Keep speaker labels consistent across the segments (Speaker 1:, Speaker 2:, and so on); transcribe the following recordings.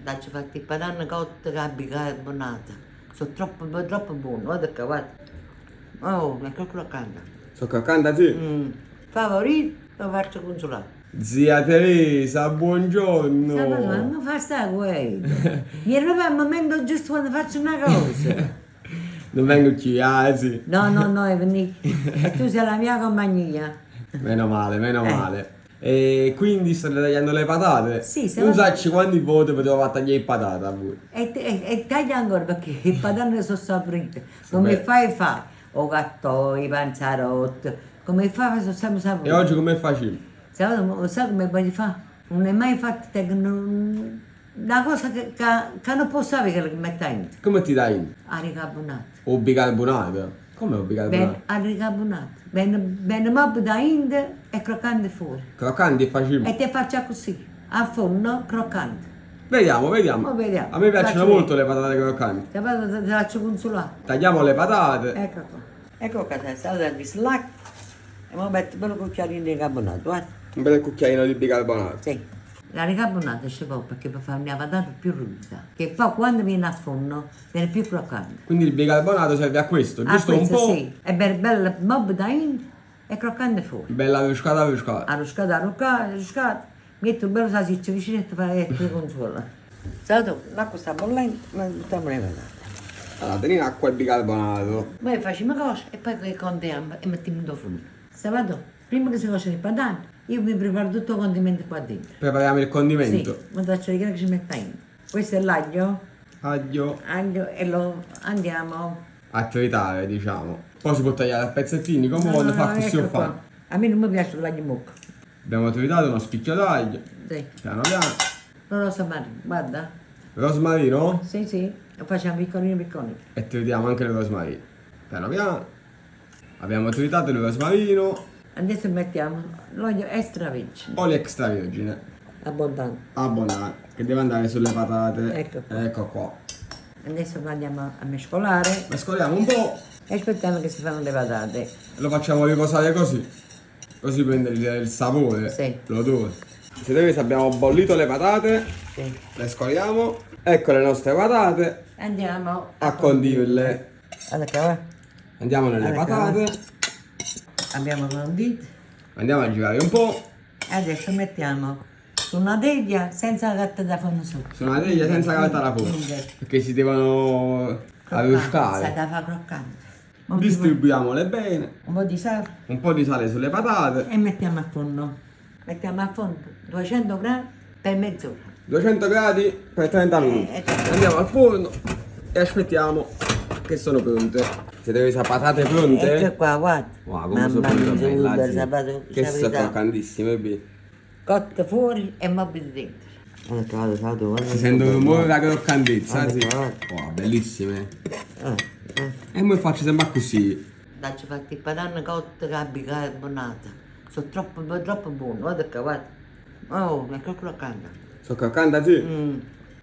Speaker 1: Dacci fatti i patanne cotte con bicarbonata. Sono troppo buoni, guarda qua, guarda. Oh, ecco croccante.
Speaker 2: Sono croccante, sì?
Speaker 1: Favorito, lo faccio consolare.
Speaker 2: Zia Teresa,
Speaker 1: Ma
Speaker 2: buongiorno.
Speaker 1: non fa sta guarda. Mi arriva il momento giusto quando faccio una cosa.
Speaker 2: Non vengo qui, ah, sì.
Speaker 1: No, è venuto. E tu sei la mia compagnia.
Speaker 2: Meno male, meno male. E quindi state tagliando le patate?
Speaker 1: Sì, se
Speaker 2: Non
Speaker 1: va-
Speaker 2: sacci quanti volte potevo far tagliare le patate a voi.
Speaker 1: E taglia ancora perché i patanne sono saporite. Come
Speaker 2: Beh.
Speaker 1: fai? O gatto, i panzarotti. Come fai? Sono sempre
Speaker 2: E
Speaker 1: saporiti.
Speaker 2: oggi come facevi?
Speaker 1: Sai come puoi fare? Non è mai fatto una cosa che non posso sapere che metta in.
Speaker 2: Come ti dai?
Speaker 1: A ricarbonata.
Speaker 2: O bicarbonato? Come o bicarbonato?
Speaker 1: Bene, a ricarbonata. Bene mobile da India e croccante fuori.
Speaker 2: Croccanti e facevi?
Speaker 1: E te faccia così, a forno croccante.
Speaker 2: Vediamo, vediamo.
Speaker 1: Ma vediamo.
Speaker 2: A me piacciono
Speaker 1: Faccio
Speaker 2: molto le patate croccanti.
Speaker 1: Te faccio consolare.
Speaker 2: Tagliamo le patate.
Speaker 1: Ecco qua. Ecco qua, è stato il bislacco. E ora metto un bello cucchiaino di ricarbonato, guarda.
Speaker 2: Un bel cucchiaino di bicarbonato.
Speaker 1: Sì. La ricarbonata ci vuole perché per fare una patata più ruvida. Che poi quando viene a forno viene più croccante.
Speaker 2: Quindi il bicarbonato serve a questo, giusto un
Speaker 1: Questo
Speaker 2: po'.
Speaker 1: sì. È bella mob da India e croccante fuori.
Speaker 2: Bella ruscata, ruscata.
Speaker 1: Arroscata. Metto un bello salsiccio vicino e ti fai e ti consola. Sabato, l'acqua sta bollendo, ma mettiamo le patate.
Speaker 2: Allora, tieni acqua e bicarbonato.
Speaker 1: Poi facciamo cosa e poi contiamo e mettiamo in forno. Sabato, prima che si cuociono i patate, io mi preparo tutto il condimento qua dentro.
Speaker 2: Prepariamo il
Speaker 1: Sì,
Speaker 2: condimento.
Speaker 1: ma ti faccio vedere che ci metta in. Questo è l'aglio,
Speaker 2: Aglio
Speaker 1: e lo andiamo.
Speaker 2: a tritare, diciamo. Poi si può tagliare a pezzettini come quando fa così o
Speaker 1: ecco qua.
Speaker 2: fa.
Speaker 1: A me non mi piace l'aglio mucca.
Speaker 2: Abbiamo tritato uno spicchio d'aglio.
Speaker 1: Sì.
Speaker 2: Piano piano.
Speaker 1: Non lo so, Mario, guarda.
Speaker 2: Rosmarino.
Speaker 1: Sì, lo facciamo piccolino.
Speaker 2: E tritiamo anche il rosmarino. Piano piano. Abbiamo tritato il rosmarino.
Speaker 1: Adesso mettiamo l'olio extravergine,
Speaker 2: Olio extravergine.
Speaker 1: abbondante.
Speaker 2: Abbondante. Che deve andare sulle patate.
Speaker 1: Ecco qua.
Speaker 2: Ecco qua.
Speaker 1: Adesso lo andiamo a mescolare
Speaker 2: Mescoliamo un po'.
Speaker 1: e aspettiamo che si fanno le patate.
Speaker 2: Lo facciamo riposare così. Così prende il sapore.
Speaker 1: Sì.
Speaker 2: L'odore. Se Teresa abbiamo bollito le patate.
Speaker 1: Sì.
Speaker 2: Le scoliamo. Ecco le nostre patate.
Speaker 1: Andiamo
Speaker 2: A condirle.
Speaker 1: Allora,
Speaker 2: Andiamo nelle
Speaker 1: Allora,
Speaker 2: patate.
Speaker 1: abbiamo condito.
Speaker 2: Andiamo a girare un po'.
Speaker 1: Adesso mettiamo su una teglia senza carta da forno sopra.
Speaker 2: Su una teglia senza carta alla forno. Perché si devono
Speaker 1: Sai
Speaker 2: arruscare.
Speaker 1: da fa croccante.
Speaker 2: Distribuiamole bene.
Speaker 1: Un po' di sale
Speaker 2: Un po' di sale sulle patate.
Speaker 1: e mettiamo a forno. Mettiamo a forno 200 grammi per mezz'ora.
Speaker 2: 200 gradi per 30 minuti. Andiamo al forno e aspettiamo che sono pronte. Se Teresa patate pronte.
Speaker 1: Ecco qua, guarda.
Speaker 2: Wow, come sono pronte bella,
Speaker 1: per
Speaker 2: zia.
Speaker 1: sabato,
Speaker 2: Che sono
Speaker 1: sapete.
Speaker 2: croccantissime, vedi?
Speaker 1: Cotte fuori e mobili dentro.
Speaker 2: Si sente un rumore da croccantezza,
Speaker 1: Guarda,
Speaker 2: sì.
Speaker 1: guarda.
Speaker 2: Wow, bellissime. E poi faccio sempre così.
Speaker 1: Dacci fatti i patanne cotte con bicarbonata. Sono troppo buoni, guarda qua, guarda. Oh, ecco croccante.
Speaker 2: Sono croccanti, sì?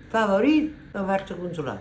Speaker 1: Favorito, lo faccio consolare.